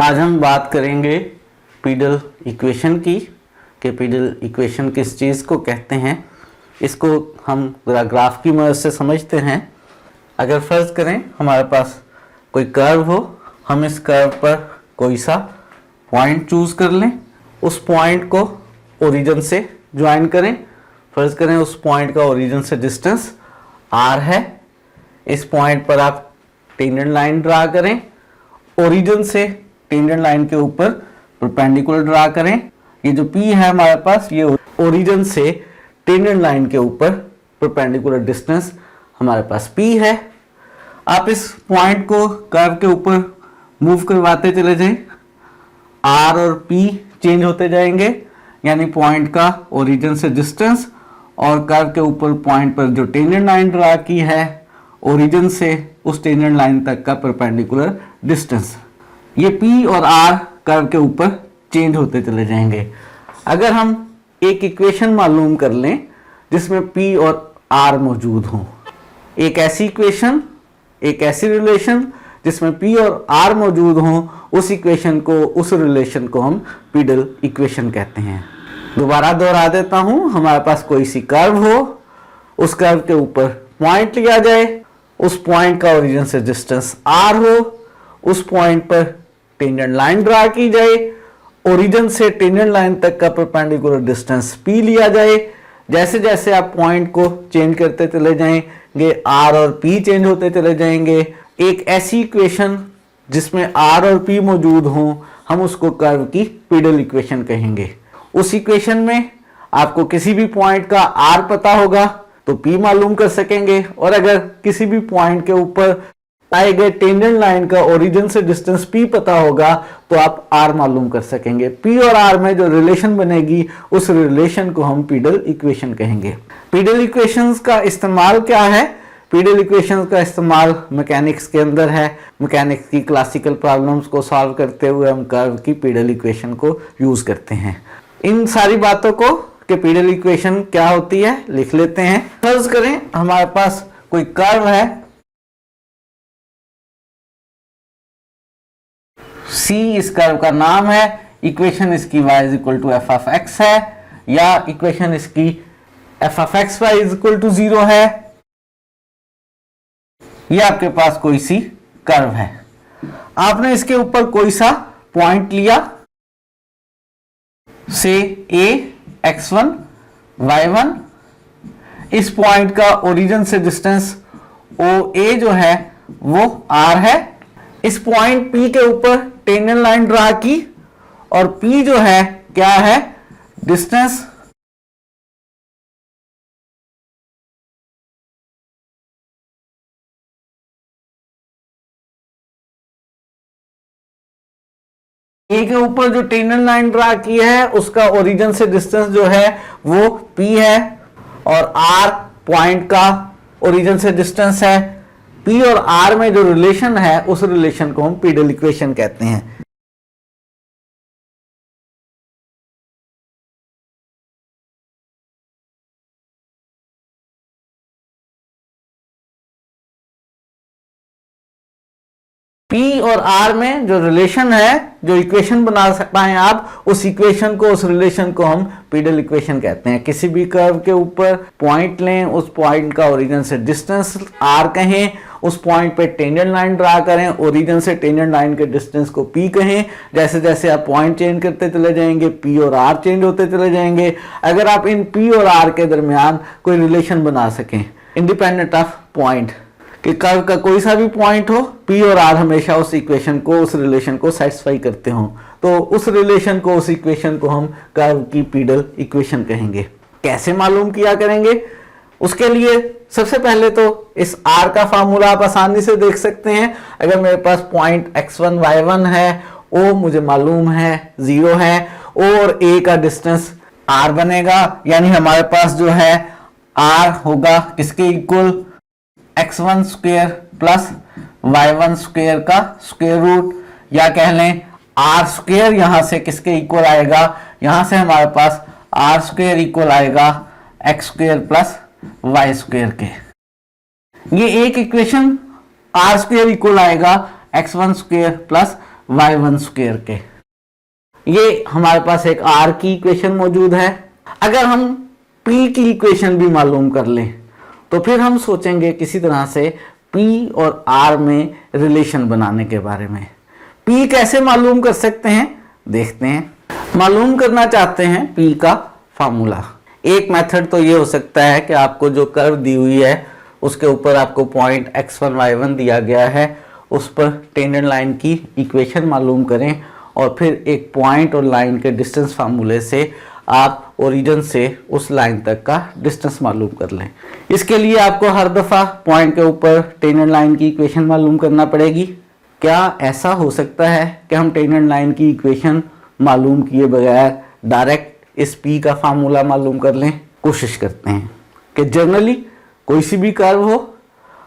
आज हम बात करेंगे पीडल इक्वेशन की कि पीडल इक्वेशन किस चीज़ को कहते हैं। इसको हम ग्राफ की मदद से समझते हैं। अगर फर्ज करें हमारे पास कोई कर्व हो, हम इस कर्व पर कोई सा पॉइंट चूज कर लें, उस पॉइंट को ओरिजिन से ज्वाइन करें। फर्ज करें उस पॉइंट का ओरिजिन से डिस्टेंस r है। इस पॉइंट पर आप टेंजेंट लाइन ड्रा करें, ओरिजिन से टेंजेंट लाइन के ऊपर परपेंडिकुलर ड्रा करें। ये जो P है हमारे पास, ये ओरिजिन से टेंजेंट लाइन के ऊपर परपेंडिकुलर डिस्टेंस हमारे पास P है। आप इस पॉइंट को कर्व के ऊपर मूव करवाते चले जाएं, R और P चेंज होते जाएंगे, यानी पॉइंट का ओरिजिन से डिस्टेंस और कर्व के ऊपर पॉइंट पर जो टेंजेंट लाइन ड्रा की है ओरिजिन से उस टेंजेंट लाइन तक का परपेंडिकुलर डिस्टेंस, ये P और R कर्व के ऊपर चेंज होते चले जाएंगे। अगर हम एक इक्वेशन मालूम कर लें जिसमें P और R मौजूद हों, एक ऐसी इक्वेशन, एक ऐसी रिलेशन जिसमें P और R मौजूद हों, उस इक्वेशन को, उस रिलेशन को हम पीडल इक्वेशन कहते हैं। दोबारा दोहरा देता हूं, हमारे पास कोई सी कर्व हो, उस कर्व के ऊपर पॉइंट लिया जाए, उस पॉइंट का ओरिजिन से डिस्टेंस R हो, उस पॉइंट पर टेंजेंट लाइन ड्रा की जाए, ओरिजिन से टेंजेंट लाइन तक का परपेंडिकुलर डिस्टेंस P लिया जाए। जैसे जैसे आप पॉइंट को चेंज करते चले जाएंगे, R और P चेंज होते चले जाएंगे। एक ऐसी इक्वेशन जिसमें R और P मौजूद हों, हम उसको कर्व की पीडल इक्वेशन कहेंगे। उस इक्वेशन में आपको किसी भी पॉइंट का R पता होगा तो P मालूम कर सकेंगे, और अगर किसी भी पॉइंट के ऊपर आए गए टेंजेंट लाइन का ओरिजिन से डिस्टेंस P पता होगा तो आप R मालूम कर सकेंगे। P और R में जो रिलेशन बनेगी उस रिलेशन को हम पीडल इक्वेशन कहेंगे। पीडल इक्वेशंस का इस्तेमाल क्या है? पीडल इक्वेशंस का इस्तेमाल मैकेनिक्स के अंदर है। मैकेनिक्स की क्लासिकल प्रॉब्लम्स को सॉल्व करते हुए हम कर्व की पीडल इक्वेशन को यूज करते हैं। इन सारी बातों को कि पीडल इक्वेशन क्या होती है लिख लेते हैं। फर्ज करें हमारे पास कोई कर्व है, C इस कर्व का नाम है, इक्वेशन इसकी y is equal to f of x है, या इक्वेशन इसकी f of x y is equal to 0 है। ये आपके पास कोई सी कर्व है, आपने इसके ऊपर कोई सा पॉइंट लिया, से A x1 y1। इस पॉइंट का ओरिजिन से डिस्टेंस OA जो है वो R है। इस पॉइंट P के ऊपर टेंजेंट लाइन ड्रा की, और P जो है क्या है? डिस्टेंस A के ऊपर जो टेंजेंट लाइन ड्रा की है उसका ओरिजिन से डिस्टेंस जो है वो P है, और R पॉइंट का ओरिजिन से डिस्टेंस है। P और R में जो रिलेशन है उस रिलेशन को हम पीडल इक्वेशन कहते हैं। P और R में जो रिलेशन है, जो इक्वेशन बना पाए आप, उस इक्वेशन को, उस रिलेशन को हम पीडल इक्वेशन कहते हैं। किसी भी कर्व के ऊपर पॉइंट लें, उस पॉइंट का ओरिजिन से डिस्टेंस R कहें, उस पॉइंट पे टेंजेंट लाइन ड्रा करें, ओरिजिन से टेंजेंट लाइन के डिस्टेंस को P कहें। जैसे जैसे आप पॉइंट चेंज करते चले जाएंगे P और R चेंज होते चले जाएंगे। अगर आप इन P और R के दरमियान कोई रिलेशन बना सकें इंडिपेंडेंट ऑफ पॉइंट, कि कर्व का कोई सा भी पॉइंट हो, P और R हमेशा उस इक्वेशन को, उस रिलेशन को सेटिस्फाई करते हो, तो उस रिलेशन को, उस इक्वेशन को हम कर्व की पीडल इक्वेशन कहेंगे। कैसे मालूम किया करेंगे? उसके लिए सबसे पहले तो इस R का फार्मूला आप आसानी से देख सकते हैं। अगर मेरे पास पॉइंट x1 y1 है, O मुझे मालूम है 0 है, O और A का डिस्टेंस R बनेगा, यानी हमारे पास जो है R होगा किसके equal? x1 square plus y1 square का स्क्वायर रूट, या कह लें R स्क्वायर यहां से किसके इक्वल आएगा? यहां से हमारे पास R स्क्वायर इक्वल आएगा x square plus y square के। ये एक इक्वेशन R स्क्वायर इक्वल आएगा x1 square plus y1 square के। ये हमारे पास एक r की इक्वेशन मौजूद है। अगर हम p की इक्वेशन भी मालूम कर लें तो फिर हम सोचेंगे किसी तरह से p और r में रिलेशन बनाने के बारे में। p कैसे मालूम कर सकते हैं देखते हैं। मालूम करना चाहते हैं p का फार्मूला। एक मेथड तो ये हो सकता है कि आपको जो कर्व दी हुई है उसके ऊपर आपको पॉइंट x1 y1 दिया गया है, उस पर टेंजेंट लाइन की इक्वेशन मालूम करें और फिर एक पॉइंट और लाइन के डिस्टेंस फार्मूले से आप ओरिजिन से उस लाइन तक का डिस्टेंस मालूम कर लें। इसके लिए आपको हर दफ़ा पॉइंट के ऊपर टेंजेंट लाइन की इक्वेशन मालूम करना पड़ेगी। क्या ऐसा हो सकता है कि हम टेंजेंट लाइन की इक्वेशन मालूम किए बगैर डायरेक्ट इस p का फार्मूला मालूम कर लें? कोशिश करते हैं कि जनरली कोई सी भी कर्व हो,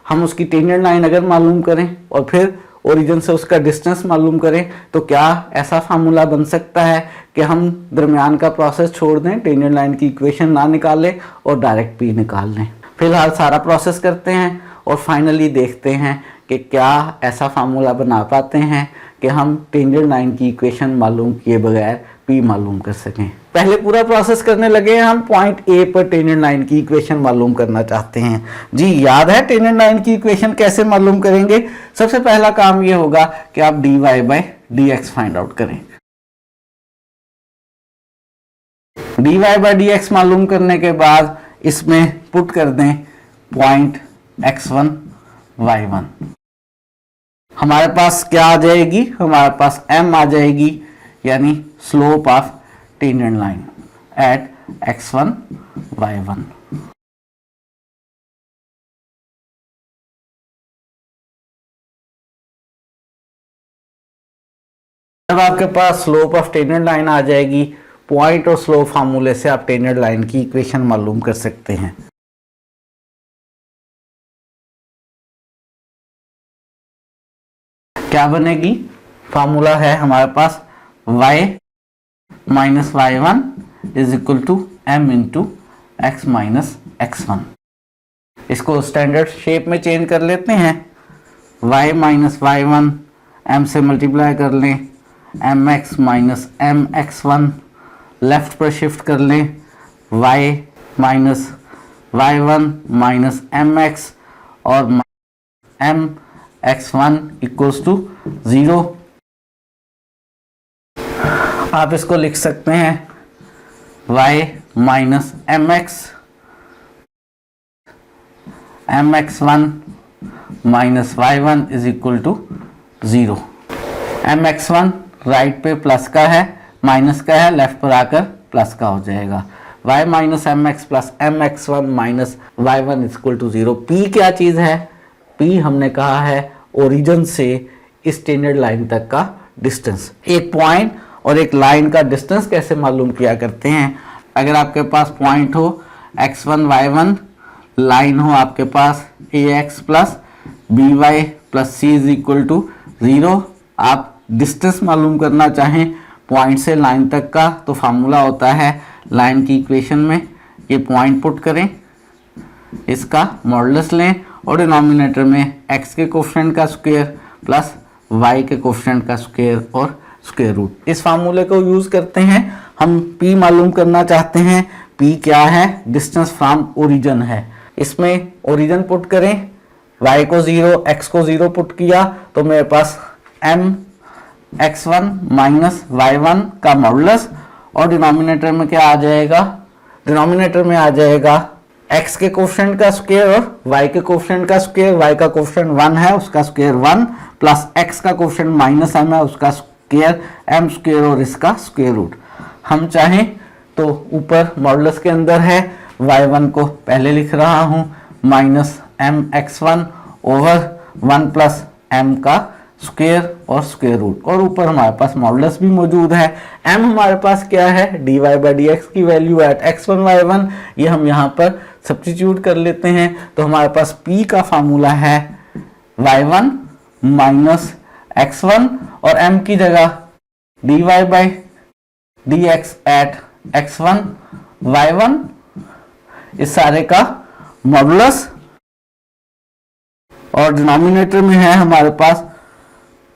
हम उसकी टेंजेंट लाइन अगर मालूम करें और फिर ओरिजिन से उसका डिस्टेंस मालूम करें तो क्या ऐसा फार्मूला बन सकता है कि हम दरमियान का प्रोसेस छोड़ दें, टेंजेंट लाइन की इक्वेशन ना निकालें और डायरेक्ट p निकाल लें। फिलहाल सारा प्रोसेस करते हैं और फाइनली देखते हैं कि क्या ऐसा फार्मूला बना पाते हैं कि हम टेंजेंट लाइन की इक्वेशन मालूम किए बगैर p मालूम कर सकें। पहले पूरा प्रोसेस करने लगे हैं, हम पॉइंट A पर टेंजेंट लाइन की इक्वेशन मालूम करना चाहते हैं। जी याद है टेंजेंट लाइन की इक्वेशन कैसे मालूम करेंगे? सबसे पहला काम ये होगा कि आप dy by dx find out करें। dy बाय dx मालूम करने के बाद इसमें पुट कर दें पॉइंट x1 y1। हमारे पास क्या आ जाएगी? हमारे पास m आ जाएगी, यानी slope of tangent line at x1 y1। जब आपके पास स्लोप ऑफ टेंजेंट लाइन आ जाएगी, पॉइंट और स्लोप फार्मूले से आप टेंजेंट लाइन की इक्वेशन मालूम कर सकते हैं। क्या बनेगी? फार्मूला है हमारे पास y minus y1 is equal to m into x minus x1। इसको स्टैंडर्ड शेप में चेंज कर लेते हैं। y माइनस y1 m से मल्टीप्लाई कर लें, mx माइनस mx1 लेफ्ट पर शिफ्ट कर लें, y minus y1 minus mx और mx1 इक्वल्स टू 0। आप इसको लिख सकते हैं y minus mx1 minus y1 is equal to 0। mx1 right पे प्लस का है, माइनस का है, लेफ्ट पर आकर प्लस का हो जाएगा। y minus mx plus mx1 minus y1 is equal to 0। p क्या चीज़ है? p हमने कहा है ओरिजिन से इस टेंजेंट लाइन तक का डिस्टेंस। एक पॉइंट और एक लाइन का डिस्टेंस कैसे मालूम किया करते हैं? अगर आपके पास पॉइंट हो x1 y1, लाइन हो आपके पास ax plus by plus c is equal to 0, आप डिस्टेंस मालूम करना चाहें पॉइंट से लाइन तक का तो फार्मूला होता है लाइन की इक्वेशन में, ये पॉइंट पुट करें, इसका मॉडुलस लें और डिनोमिनेटर में x के कोफिशिएंट का स्क्वायर प्लस y के कोफिशिएंट का स्क्वायर और स्क्वायर रूट। इस फार्मूले को यूज़ करते हैं। हम p मालूम करना चाहते हैं। p क्या है? डिस्टेंस फ्रॉम ओरिजिन है। इसमें ओरिजिन पुट करें, y को 0 x को 0 पुट किया तो मेरे पास m x1 माइनस y1 का मॉडुलस और डिनोमिनेटर में क्या आ जाएगा? डिनोमिनेटर में आ जाएगा x के कोफिशिएंट का स्क्वायर और y के कोफिशिएंट का स्क्वायर। y का कोफिशिएंट 1 है, उसका स्क्वायर 1 प्लस x का कोफिशिएंट माइनस m है, उसका स्क्वायर m स्क्वायर और इसका स्क्वायर रूट। हम चाहें तो ऊपर मॉडुलस के अंदर है, y1 को पहले लिख रहा हूँ minus m x1 over 1 plus m का स्क्वायर और स्क्वायर रूट, और ऊपर हमारे पास मॉडुलस भी मौजूद है। m हमारे पास क्या है? dy बाई dx की वैल्यू एट x1 y1, ये हम यहाँ पर सब्स्टिट्यूट कर लेते हैं तो हमारे पास p का फार्मूला है y1 माइनस x1 और m की जगह dy by dx eight x1 y1, इस सारे का मॉडुलस, और डिनोमिनेटर में है हमारे पास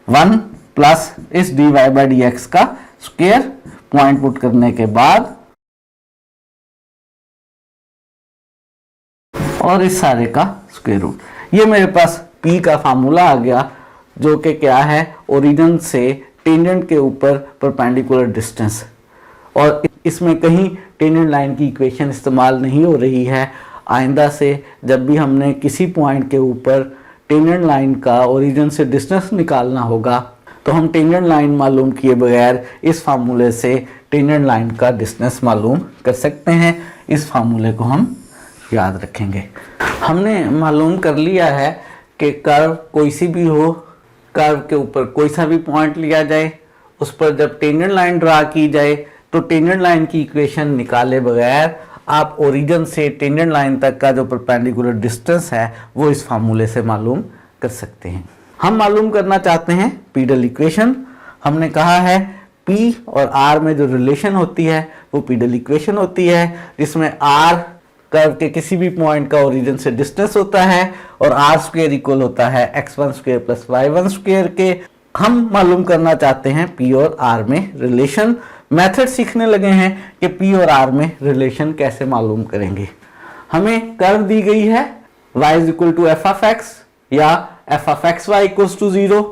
1 प्लस इस dy बाई डी एक्स का स्क्वायर पॉइंट पुट करने के बाद और इस सारे का स्क्वायर रूट। ये मेरे पास p का फार्मूला आ गया जो कि क्या है, ओरिजिन से टेंजेंट के ऊपर परपेंडिकुलर डिस्टेंस। और इसमें कहीं टेंजेंट लाइन की इक्वेशन इस्तेमाल नहीं हो रही है। आइंदा से जब भी हमने किसी पॉइंट के ऊपर टेंजेंट लाइन का ओरिजिन से डिस्टेंस निकालना होगा तो हम टेंजेंट लाइन मालूम किए बगैर इस फार्मूले से टेंजेंट लाइन का डिस्टेंस मालूम कर सकते हैं। इस फार्मूले को हम याद रखेंगे। हमने मालूम कर लिया है कि कर्व कोई सी भी हो, कर्व के ऊपर कोई सा भी पॉइंट लिया जाए, उस पर जब टेंजेंट लाइन ड्रा की जाए तो टेंजेंट लाइन की इक्वेशन निकाले बगैर आप ओरिजिन से टेंजेंट लाइन तक का जो परपेंडिकुलर डिस्टेंस है वो इस फार्मूले से मालूम कर सकते हैं। हम मालूम करना चाहते हैं पीडल इक्वेशन। हमने कहा है P और R में जो रिलेशन होती है वो पीडल इक्वेशन होती है, जिसमें R कर्व के किसी भी पॉइंट का ओरिजिन से डिस्टेंस होता है और R स्क्वायर इक्वल होता है x1 square plus y1 square के। हम मालूम करना चाहते हैं P और R में रिलेशन। मेथड सीखने लगे हैं कि P और R में रिलेशन कैसे मालूम करेंगे। हमें कर्व दी गई है y is equal to f of x या f of x y equals to 0।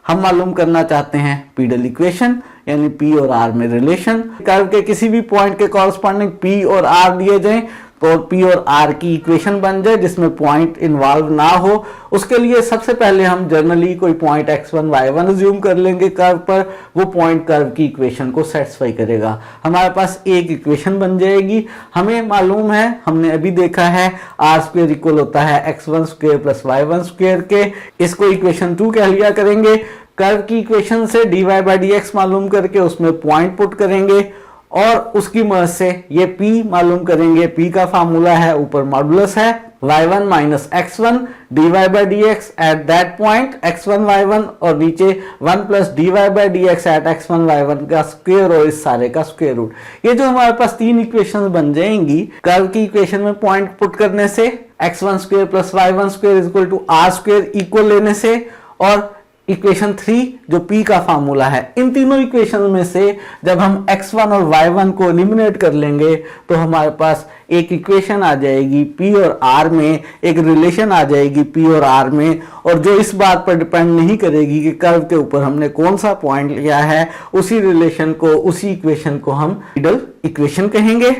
हम मालूम करना चाहते हैं पीडल इक्वेशन यानी P और R में रिलेशन। कर्व के किसी भी पॉइंट के कॉरस्पॉन्डिंग P और R दिए जाएं तो P और R की इक्वेशन बन जाए जिसमें पॉइंट इन्वॉल्व ना हो। उसके लिए सबसे पहले हम जनरली कोई पॉइंट x1 y1 अज्यूम कर लेंगे कर्व पर। वो पॉइंट कर्व की इक्वेशन को सेटिस्फाई करेगा। हमारे पास एक इक्वेशन बन जाएगी। हमें मालूम है, हमने अभी देखा है R स्क्वायर इक्वल होता है x1 square plus y1 square के। इसको इक्वेशन 2 कह लिया करेंगे। कर्व की इक्वेशन से dy बाई डी एक्स मालूम करके उसमें पॉइंट पुट करेंगे और उसकी मदद से ये P मालूम करेंगे। P का फार्मूला है, ऊपर मॉडुलस है y1 minus x1 dy by d x at that point x1 y1 और नीचे 1 plus dy by d x at x1 y1 का स्क्वायर और इस सारे का स्क्वायर रूट। ये जो हमारे पास तीन इक्वेशन बन जाएंगी कर्व की इक्वेशन में पॉइंट पुट करने से, x1 square plus y1 square is equal to r square equal लेने से और इक्वेशन 3 जो P का फार्मूला है। इन तीनों इक्वेशन में से जब हम x1 और y1 को एलिमिनेट कर लेंगे तो हमारे पास एक इक्वेशन आ जाएगी P और R में, एक रिलेशन आ जाएगी P और R में, और जो इस बात पर डिपेंड नहीं करेगी कि कर्व के ऊपर हमने कौन सा पॉइंट लिया है। उसी रिलेशन को, उसी इक्वेशन को हम पीडल इक्वेशन कहेंगे।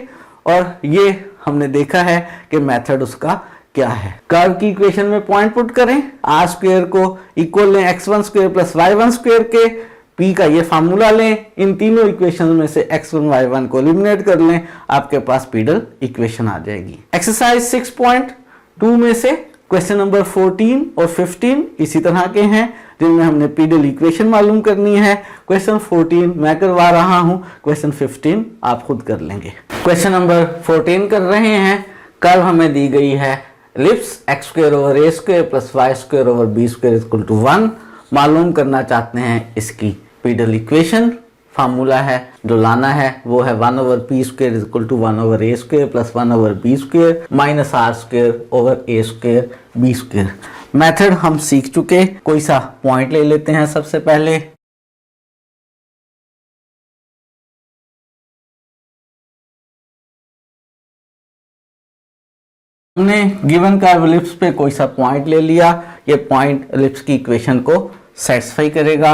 और ये हमने देखा है कि मेथड उसका क्या है। कर्व की इक्वेशन में पॉइंट पुट करें, आर स्क्वायर को इक्वल लें x1 square plus y1 square के, P का ये फार्मूला लें, इन तीनों इक्वेशन में से x1 y1 को एलिमिनेट कर लें, आपके पास पीडल इक्वेशन आ जाएगी। एक्सरसाइज 6.2 में से क्वेश्चन नंबर 14 और 15 इसी तरह के हैं जिनमें हमने पीडल इक्वेशन मालूम करनी है। क्वेश्चन 14 मैं करवा रहा हूं, क्वेश्चन 15 आप खुद कर लेंगे। क्वेश्चन नंबर 14 कर रहे हैं। कर्व हमें दी गई है ellipse x square over a square plus y square over b square equal to 1। मालूम करना चाहते हैं इसकी पीडल इक्वेशन। फार्मूला है जो लाना है वो है 1 over p square equal to 1 over a square plus 1 over b square minus r square over a square b square. Method हम सीख चुके। कोई सा पॉइंट ले लेते हैं सबसे पहले। हमने गिवन कर्व एलिप्स पे कोई सा पॉइंट ले लिया। ये पॉइंट एलिप्स की इक्वेशन को सेटिस्फाई करेगा।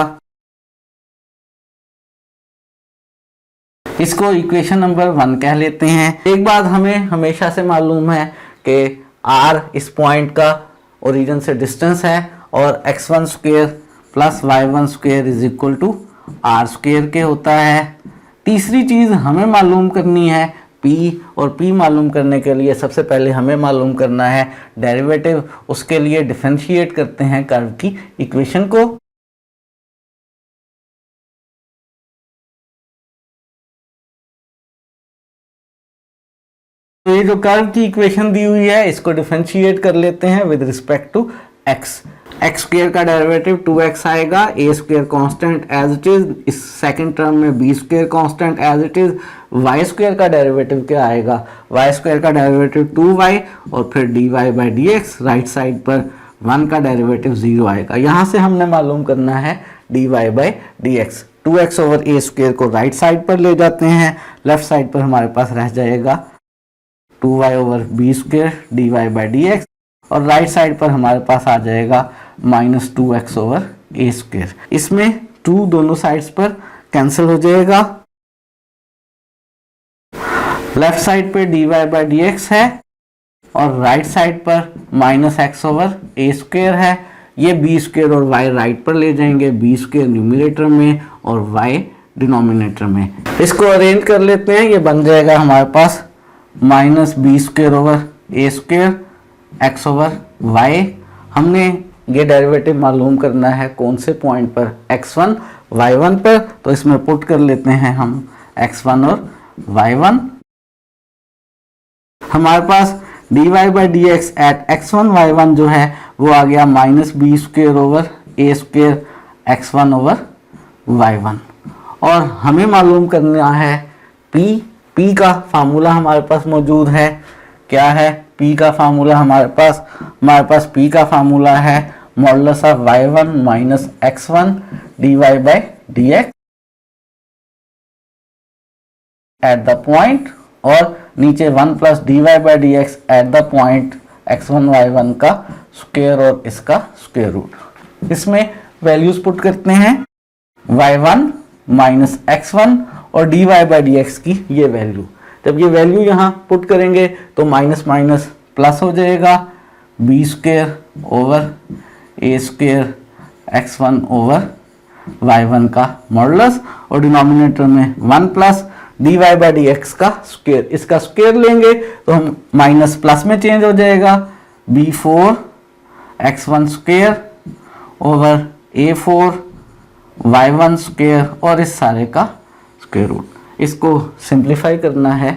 इसको इक्वेशन नंबर 1 कह लेते हैं। एक बात हमें हमेशा से मालूम है कि r इस पॉइंट का ओरिजिन से डिस्टेंस है और x1 square plus y1 square is equal to r square के होता है। तीसरी चीज हमें मालूम करनी है P, और P मालूम करने के लिए सबसे पहले हमें मालूम करना है डेरिवेटिव। उसके लिए डिफरेंशिएट करते हैं कर्व की इक्वेशन को। तो ये जो कर्व की इक्वेशन दी हुई है इसको डिफरेंशिएट कर लेते हैं with respect to x। X square का डेरिवेटिव 2x आएगा, a स्क्वायर कांस्टेंट एज इट इज, इस सेकंड टर्म में b square constant as it is. y square का डेरिवेटिव क्या आएगा, y स्क्वायर का डेरिवेटिव 2y और फिर dy by d x, right side पर 1 का डेरिवेटिव 0 आएगा। यहाँ से हमने मालूम करना है dy by d x. 2x over a square को राइट साइड पर ले जाते हैं, लेफ्ट साइड पर हमारे पास रह जाएगा 2y over b square d y by d x, और राइट साइड पर हमारे पास आ जाएगा minus 2x over a square. इसमें 2 दोनों साइड्स पर कैंसिल हो जाएगा। लेफ्ट साइड पे dy बाई डी एक्स है और राइट साइड पर minus x over a square है। ये बी स्क्वेयर और y राइट पर ले जाएंगे, बी स्क्वेयर न्यूमिनेटर में और y डिनोमिनेटर में। इसको अरेंज कर लेते हैं, ये बन जाएगा हमारे पास minus b square over a square x over y। हमने ये डेरिवेटिव मालूम करना है कौन से पॉइंट पर, x1 y1 पर, तो इसमें पुट कर लेते हैं हम x1 और y1। हमारे पास dy by d x at x1 y1 जो है वो आ गया minus b square over a square x1 over y1। और हमें मालूम करना है p का फार्मूला हमारे पास मौजूद है। क्या है p का फार्मूला? हमारे पास p का फार्मूला है modulus of y1 minus x1 dy by d x at the point, और नीचे 1 plus dy by d x at the point x1 y1 का स्क्वायर और इसका स्क्वायर रूट। इसमें वैल्यूज पुट करते हैं y1 माइनस x1 और dy बाई डी एक्स की ये वैल्यू। जब ये वैल्यू यहाँ पुट करेंगे तो माइनस माइनस प्लस हो जाएगा, B square over a square x1 over y1 का मॉडुलस, और डिनोमिनेटर में 1 plus dy by d x का स्क्वायर। इसका स्क्वायर लेंगे तो हम माइनस प्लस में चेंज हो जाएगा, b4 x1 square over a4 y1 square और इस सारे का स्क्वायर रूट। इसको सिंप्लीफाई करना है,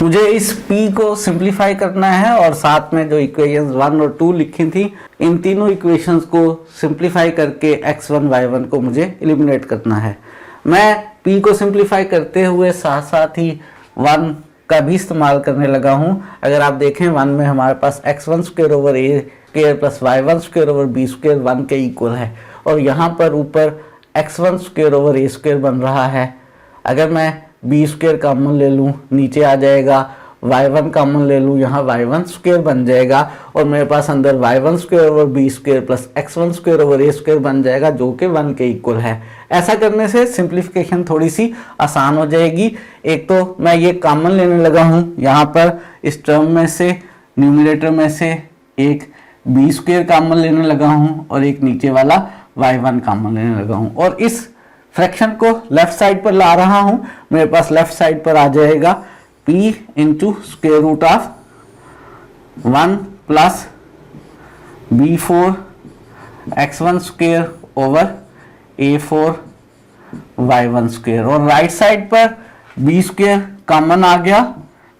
मुझे इस p को सिंप्लीफाई करना है, और साथ में जो इक्वेशंस 1 और 2 लिखी थी इन तीनों इक्वेशंस को सिंप्लीफाई करके x1 y1 को मुझे एलिमिनेट करना है। मैं p को सिंप्लीफाई करते हुए साथ साथ ही 1 का भी इस्तेमाल करने लगा हूँ। अगर आप देखें 1 में हमारे पास x1 square over a square plus y1 square over b square 1 के इक्वल है, और यहाँ पर ऊपर x1 square over a square बन रहा है। अगर मैं बी स्क्वायर कॉमन ले लूँ नीचे आ जाएगा, y1 कॉमन ले लूँ यहाँ y1 स्क्वायर बन जाएगा, और मेरे पास अंदर y1 square over b square plus x1 square over a square बन जाएगा जो कि 1 के इक्वल है। ऐसा करने से सिंप्लीफिकेशन थोड़ी सी आसान हो जाएगी। एक तो मैं ये कॉमन लेने लगा हूँ यहाँ पर, इस टर्म में से न्यूमिनेटर में से एक बी स्क्वायर कॉमन लेने लगा हूँ और एक नीचे वाला y1 कॉमन लेने लगा हूँ, और इस फ्रैक्शन को लेफ्ट साइड पर ला रहा हूँ। मेरे पास लेफ्ट साइड पर आ जाएगा p into square root of 1 plus b4 x1 square over a4 y1 square, और राइट साइड पर b स्क्वायर कॉमन आ गया,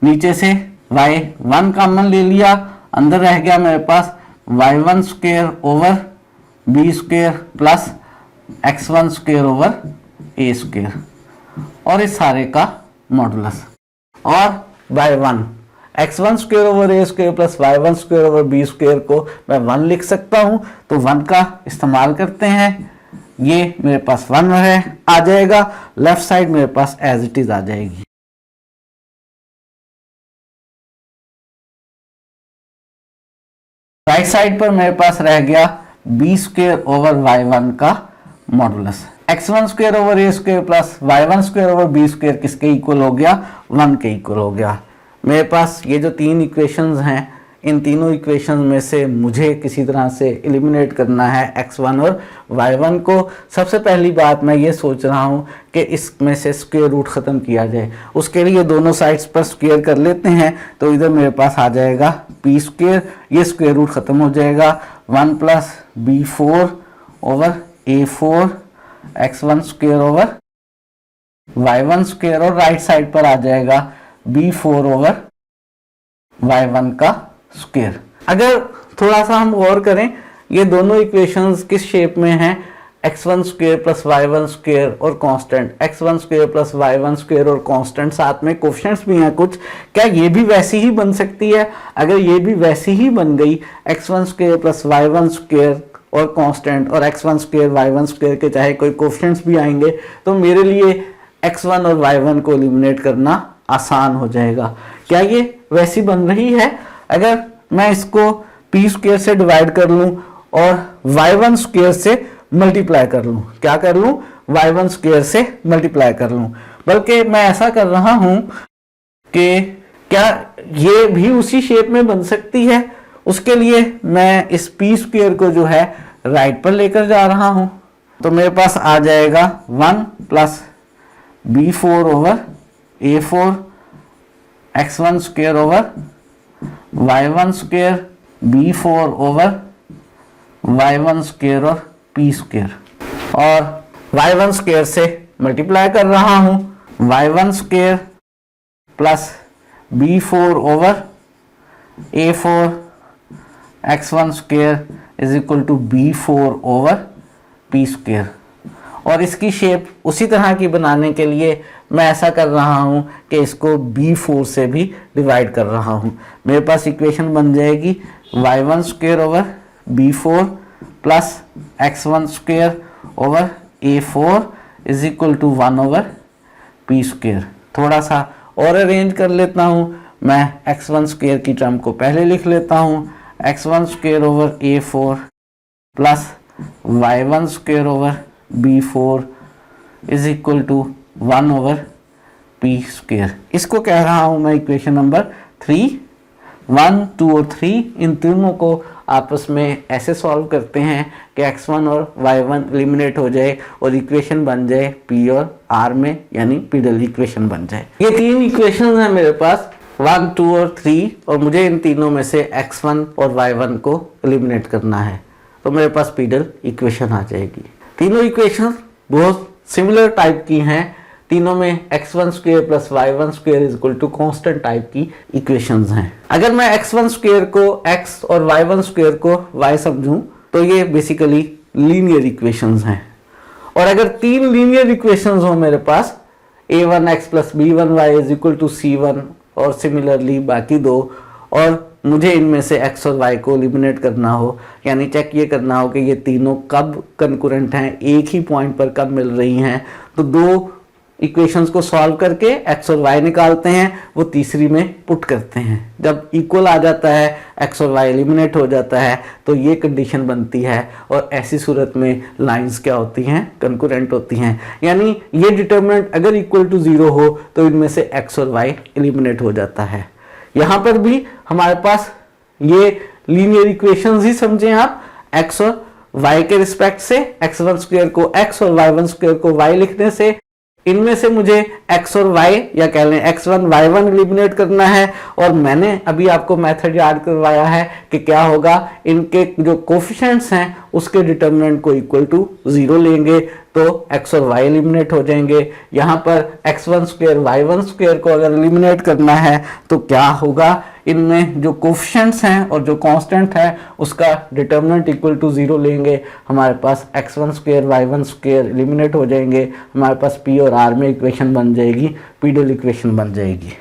नीचे से y1 कॉमन ले लिया, अंदर रह गया मेरे पास y1 square over b square plus x1 square over a square, और इस सारे का मॉडुलस, और y1 x1 square over a square plus y1 square over b square को मैं 1 लिख सकता हूं, तो 1 का इस्तेमाल करते हैं। ये मेरे पास 1 है आ जाएगा, लेफ्ट साइड मेरे पास एज इट इज आ जाएगी। राइट साइड पर मेरे पास रह गया बी स्क्वायर ओवर y1 का modulus, x1 square over a square plus y1 square over b square किसके इक्वल हो गया? 1 के इक्वल हो गया। मेरे पास ये जो 3 इक्वेशंस हैं, इन तीनों इक्वेशंस में से मुझे किसी तरह से एलिमिनेट करना है x1 और y1 को। सबसे पहली बात मैं ये सोच रहा हूँ कि इसमें से स्क्वायर रूट ख़त्म किया जाए। उसके लिए दोनों साइड्स पर स्क्वायर कर लेते हैं, तो इधर मेरे पास आ जाएगा p स्क्वायर, ये स्क्वायर रूट ख़त्म हो जाएगा, 1 plus b4 over a4 x1 square over y1 square, और राइट साइड पर आ जाएगा b4 ओवर y1 का स्क्वायर। अगर थोड़ा सा हम गौर करें ये दोनों इक्वेशंस किस शेप में हैं, x1 square plus y1 square और constant, x1 square plus y1 square और कांस्टेंट, साथ में कोफिशिएंट्स भी हैं कुछ, क्या ये भी वैसी ही बन सकती है? अगर ये भी वैसी ही बन गई, x1 square plus y1 square और कांस्टेंट और x1 स्क्वेयर y1 स्क्वेयर के चाहे कोई कोफिशिएंट्स भी आएंगे, तो मेरे लिए x1 और y1 को एलिमिनेट करना आसान हो जाएगा। क्या ये वैसी बन रही है? अगर मैं इसको p स्क्वेयर से डिवाइड कर लूं और y1 स्क्वेयर से मल्टीप्लाई कर लूं, क्या कर लूं? y1 स्क्वेयर से मल्टीप्लाई कर लूं। बल्कि मैं ऐसा कर रहा हूं कि क्या ये भी उसी शेप में बन सकती है? उसके लिए मैं इस p स्क्वेयर को जो है राइट पर लेकर जा रहा हूं, तो मेरे पास आ जाएगा 1 plus b4 over a4 x1 square over y1 square b4 over y1 square और p स्क्वेयर, और y1 स्क्वेयर से मल्टीप्लाई कर रहा हूं, y1 square plus b4 over a4 x1 square is equal to b4 over p square. और इसकी shape उसी तरह की बनाने के लिए मैं ऐसा कर रहा हूं कि इसको b4 से भी डिवाइड कर रहा हूं। मेरे पास इक्वेशन बन जाएगी y1 square over b4 plus x1 square over a4 is equal to 1 over p square. थोड़ा सा और अरेंज कर लेता हूं, मैं x1 स्क्वेयर की टर्म को पहले लिख लेता हूं, x1 square over a4 plus y1 square over b4 is equal to 1 over p square. इसको कह रहा हूं मैं इक्वेशन नंबर 3। 1, 2 और 3 इन तीनों को आपस में ऐसे सॉल्व करते हैं कि x1 और y1 एलिमिनेट हो जाए और इक्वेशन बन जाए p और r में, यानी पीडल इक्वेशन बन जाए। ये तीन इक्वेशन हैं मेरे पास 1, 2 और 3, और मुझे इन तीनों में से x1 और y1 को एलिमिनेट करना है, तो मेरे पास पीडल इक्वेशन आ जाएगी। तीनों इक्वेशन बहुत सिमिलर टाइप की हैं, तीनों में x1 square plus y1 square is equal to constant type की इक्वेशंस हैं। अगर मैं x1 स्क्वेयर को x और y1 स्क्वेयर को y समझूं, तो ये बेसिकली लीनियर इक्वेशंस हैं। और अगर तीन लीनियर इक्वेशंस हो मेरे पास, a1x plus b1y is equal to c1 और सिमिलरली बाकी दो, और मुझे इनमें से x और y को एलिमिनेट करना हो, यानी चेक ये करना हो कि ये तीनों कब कंकरेंट हैं, एक ही पॉइंट पर कब मिल रही हैं, तो दो इक्वेशंस को सॉल्व करके x और y निकालते हैं, वो तीसरी में पुट करते हैं। जब इक्वल आ जाता है, x और y एलिमिनेट हो जाता है, तो ये कंडीशन बनती है, और ऐसी सूरत में लाइंस क्या होती हैं? कंकरेंट होती हैं। यानी ये डिटरमिनेंट अगर इक्वल टू 0 हो तो इनमें से x और y एलिमिनेट हो जाता है। यहाँ पर भी हमारे पास ये लीनियर इक्वेशंस ही समझें आप, x और y के रिस्पेक्ट से x1 स्क्वायर को x और y1 स्क्वायर को y लिखने से इनमें से मुझे x और y या कह लें x1 y1 एलिमिनेट करना है। और मैंने अभी आपको मेथड याद करवाया है कि क्या होगा, इनके जो कोफिशिएंट्स हैं उसके डिटरमिनेंट को इक्वल टू 0 लेंगे तो x और y एलिमिनेट हो जाएंगे। यहाँ पर x1 स्क्वायर y1 स्क्वायर को अगर एलिमिनेट करना है तो क्या होगा, इनमें जो कोफिशिएंट्स हैं और जो कांस्टेंट है उसका डिटरमिनेंट इक्वल टू 0 लेंगे, हमारे पास x1 square y1 square eliminate हो जाएंगे, हमारे पास p और r में इक्वेशन बन जाएगी, पीडल इक्वेशन बन जाएगी।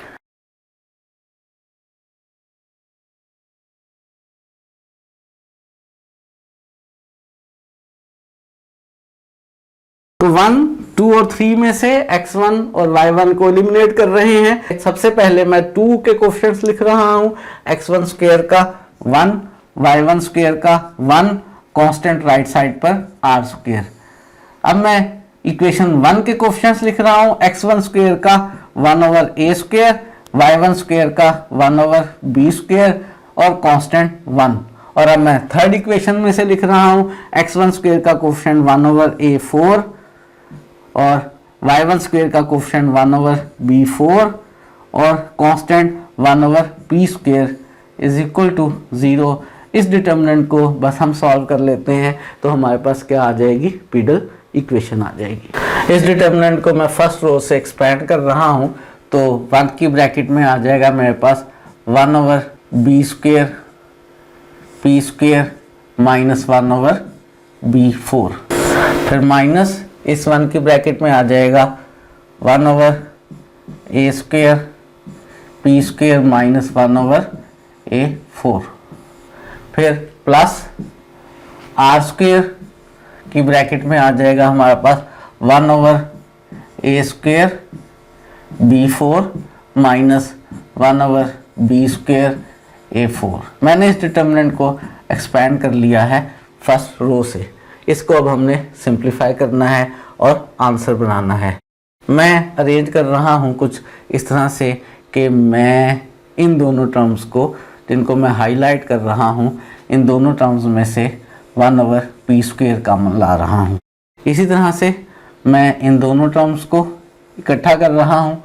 तो 1, 2 और 3 में से x1 और y1 को एलिमिनेट कर रहे हैं। सबसे पहले मैं 2 के कोफिशिएंट्स लिख रहा हूं, x1 स्क्वायर का 1, y1 स्क्वायर का 1, कांस्टेंट राइट साइड पर r स्क्वायर। अब मैं इक्वेशन 1 के कोफिशिएंट्स लिख रहा हूं, x1 स्क्वायर का 1 over a square, y1 square का 1 ओवर b स्क्वायर और कांस्टेंट 1। और अब मैं थर्ड इक्वेशन में से लिख रहा हूं, x1 स्क्वायर का कोफिशिएंट 1 ओवर a4 और y1 स्क्वायर का कोफिशिएंट 1 ओवर b4 और constant 1 over p square is equal to 0। इस डिटरमिनेंट को बस हम सॉल्व कर लेते हैं तो हमारे पास क्या आ जाएगी, पीडल इक्वेशन आ जाएगी। इस डिटरमिनेंट को मैं फर्स्ट रो से एक्सपेंड कर रहा हूं तो 1 की ब्रैकेट में आ जाएगा मेरे पास 1 over b square p square minus 1 over b4। फिर माइनस इस 1 की ब्रैकेट में आ जाएगा 1/a² p² माइनस 1/a4। फिर प्लस r² की ब्रैकेट में आ जाएगा हमारे पास 1/a² b4 minus 1/b² a4। मैंने इस डिटर्मिनेंट को एक्सपेंड कर लिया है फर्स्ट रो से। इसको अब हमने सिंप्लीफाई करना है और आंसर बनाना है। मैं अरेंज कर रहा हूँ कुछ इस तरह से कि मैं इन दोनों टर्म्स को, जिनको मैं हाईलाइट कर रहा हूँ, इन दोनों टर्म्स में से 1/p² कॉमन ला रहा हूँ। इसी तरह से मैं इन दोनों टर्म्स को इकट्ठा कर रहा हूँ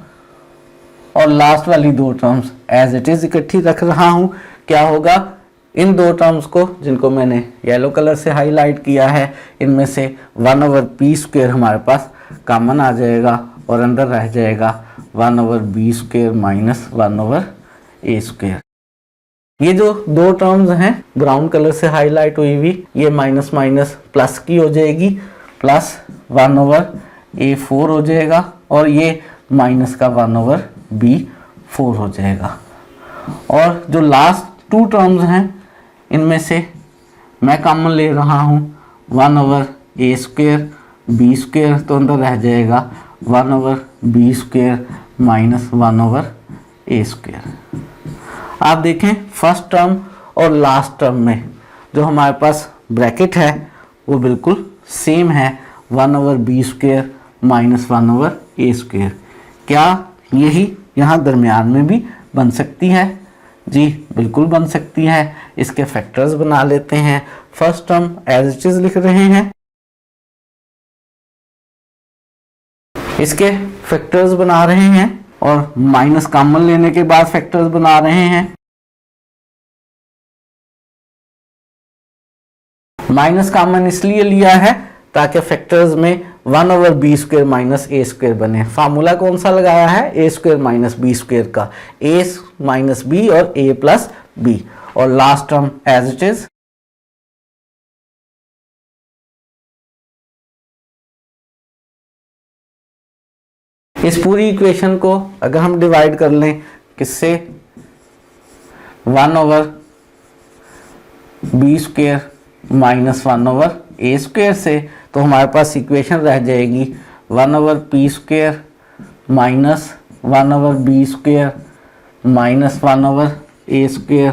और लास्ट वाली दो टर्म्स एज इट इज़ इकट्ठी रख रहा हूँ। क्या होगा, इन दो टर्म्स को जिनको मैंने येलो कलर से हाईलाइट किया है, इनमें से 1/p² हमारे पास कॉमन आ जाएगा और अंदर रह जाएगा 1/b² माइनस 1/a²। ये जो दो टर्म्स हैं ब्राउन कलर से हाईलाइट हुई हुई, ये माइनस माइनस प्लस की हो जाएगी, प्लस 1/a4 हो जाएगा और ये माइनस का 1/b4 हो जाएगा। और जो लास्ट टू टर्म्स हैं इनमें से मैं कॉमन ले रहा हूँ 1/a² b², तो अंदर रह जाएगा 1/b² माइनस 1/a²। आप देखें फर्स्ट टर्म और लास्ट टर्म में जो हमारे पास ब्रैकेट है वो बिल्कुल सेम है, 1/b² माइनस 1/a²। क्या यही यहाँ दरमियान में भी बन सकती है? जी बिल्कुल बन सकती है। इसके फैक्टर्स बना लेते हैं। First term as it is लिख रहे हैं, इसके फैक्टर्स बना रहे हैं और माइनस कॉमन लेने के बाद फैक्टर्स बना रहे हैं। माइनस कॉमन इसलिए लिया है ताकि फैक्टर्स में 1/b² माइनस a² बने। फार्मूला कौन सा लगाया है? a² माइनस b² का, a माइनस b और a प्लस b। और last term as it is, इस पूरी इक्वेशन को अगर हम डिवाइड कर लें किससे, 1/b² माइनस 1/a² से, तो हमारे पास इक्वेशन रह जाएगी 1/p² minus 1/b² minus 1/a²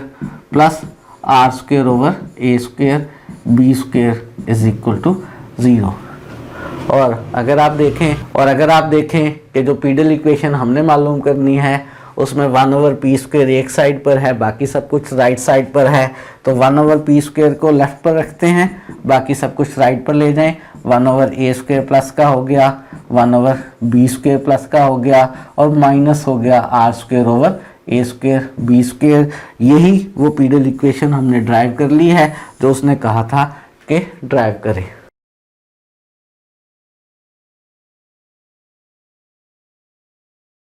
plus r²/a² b² is equal to 0। और अगर आप देखें कि जो पीडल इक्वेशन हमने मालूम करनी है उसमें 1/p² एक साइड पर है, बाकी सब कुछ राइट साइड पर है, तो 1/p² को लेफ्ट पर रखते हैं, बाकी सब कुछ राइट पर ले जाएं। 1/a² प्लस का हो गया, 1/b² प्लस का हो गया और माइनस हो गया r²/a² b²। यही वो पीडल इक्वेशन हमने ड्राइव कर ली है जो उसने कहा था कि ड्राइव करें।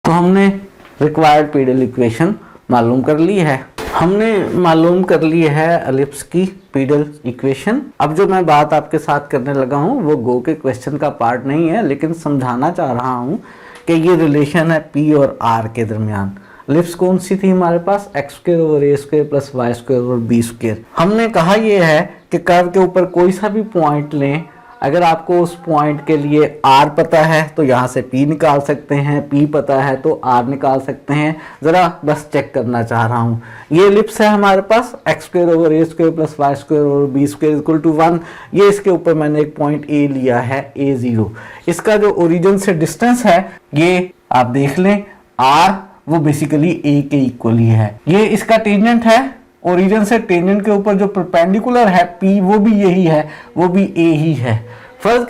तो हमने रिक्वायर्ड पीडल इक्वेशन मालूम कर ली है। हमने मालूम कर ली है एलिप्स की पीडल इक्वेशन। अब जो मैं बात आपके साथ करने लगा हूँ वो गो के क्वेश्चन का पार्ट नहीं है, लेकिन समझाना चाह रहा हूँ कि ये रिलेशन है P और R के दरमियान। एलिप्स कौन सी थी हमारे पास? x² plus y² b²। हमने कहा ये है कि कर्व के ऊपर कोई सा भी पॉइंट लें, अगर आपको उस पॉइंट के लिए R पता है तो यहाँ से P निकाल सकते हैं, P पता है तो R निकाल सकते हैं। ज़रा बस चेक करना चाह रहा हूँ। ये एलिप्स है हमारे पास x² plus y² b² equal to 1। ये इसके ऊपर मैंने एक पॉइंट A लिया है, A0। इसका जो ओरिजिन से डिस्टेंस है ये आप देख लें, R वो बेसिकली A के इक्वल ही है। ये इसका टेंजेंट है, ओरिजिन से टेंजेंट के ऊपर जो परपेंडिकुलर है P वो भी यही है, वो भी A ही है। फर्ज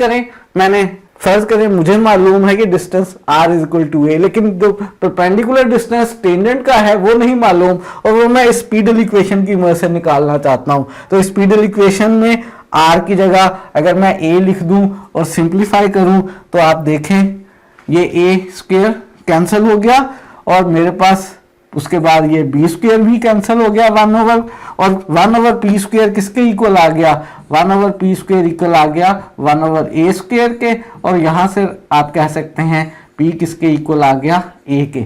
करें मुझे मालूम है कि distance R is equal to A, लेकिन जो परपेंडिकुलर डिस्टेंस टेंजेंट का है वो नहीं मालूम और वो मैं इस पीडल इक्वेशन की मदद से निकालना चाहता हूँ। तो इस पीडल इक्वेशन में R की जगह अगर मैं A लिख दूं और सिंप्लीफाई करूं तो आप देखें ये a² कैंसिल हो गया और मेरे पास उसके बाद ये b² भी कैंसिल हो गया 1/, और 1/p² किसके इक्वल आ गया? 1/p² इक्वल आ गया 1/a² के, और यहाँ से आप कह सकते हैं p किसके इक्वल आ गया a के।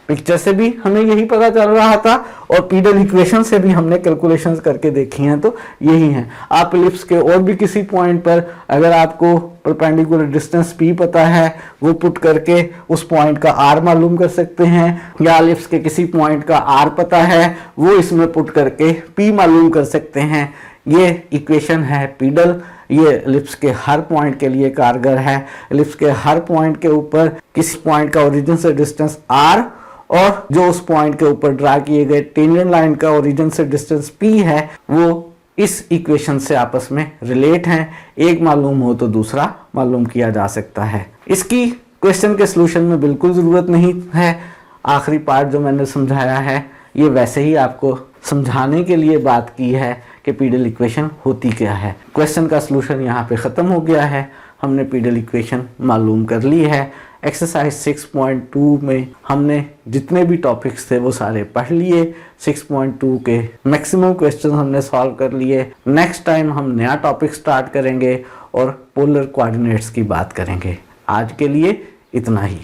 पिक्चर से भी हमें यही पता चल रहा था और पीडल इक्वेशन से भी हमने कैलकुलेशंस करके देखी हैं, तो यही है। आप इलिप्स के और भी किसी पॉइंट पर अगर आपको परपेंडिकुलर डिस्टेंस p पता है, वो पुट करके उस पॉइंट का r मालूम कर सकते हैं, या इलिप्स के किसी पॉइंट का r पता है, वो इसमें पुट करके p मालूम कर सकते हैं। ये इक्वेशन है पीडल, ये इलिप्स के हर पॉइंट के लिए कारगर है। इलिप्स के हर पॉइंट के ऊपर किसी पॉइंट का ओरिजिन से डिस्टेंस r और जो उस पॉइंट के ऊपर ड्रा किए गए टेंजेंट लाइन का ओरिजिन से डिस्टेंस p है, वो इस इक्वेशन से आपस में रिलेट हैं। एक मालूम हो तो दूसरा मालूम किया जा सकता है। इसकी क्वेश्चन के सॉल्यूशन में बिल्कुल ज़रूरत नहीं है। आखिरी पार्ट जो मैंने समझाया है, ये वैसे ही आपको समझाने के लिए बात की है कि पीडल इक्वेशन होती क्या है। क्वेश्चन का सॉल्यूशन यहाँ पे ख़त्म हो गया है। हमने पीडल इक्वेशन मालूम कर ली है। एक्सरसाइज 6.2 में हमने जितने भी टॉपिक्स थे वो सारे पढ़ लिए। 6.2 के मैक्सिमम क्वेश्चन हमने सॉल्व कर लिए। नेक्स्ट टाइम हम नया टॉपिक स्टार्ट करेंगे और पोलर कोऑर्डिनेट्स की बात करेंगे। आज के लिए इतना ही।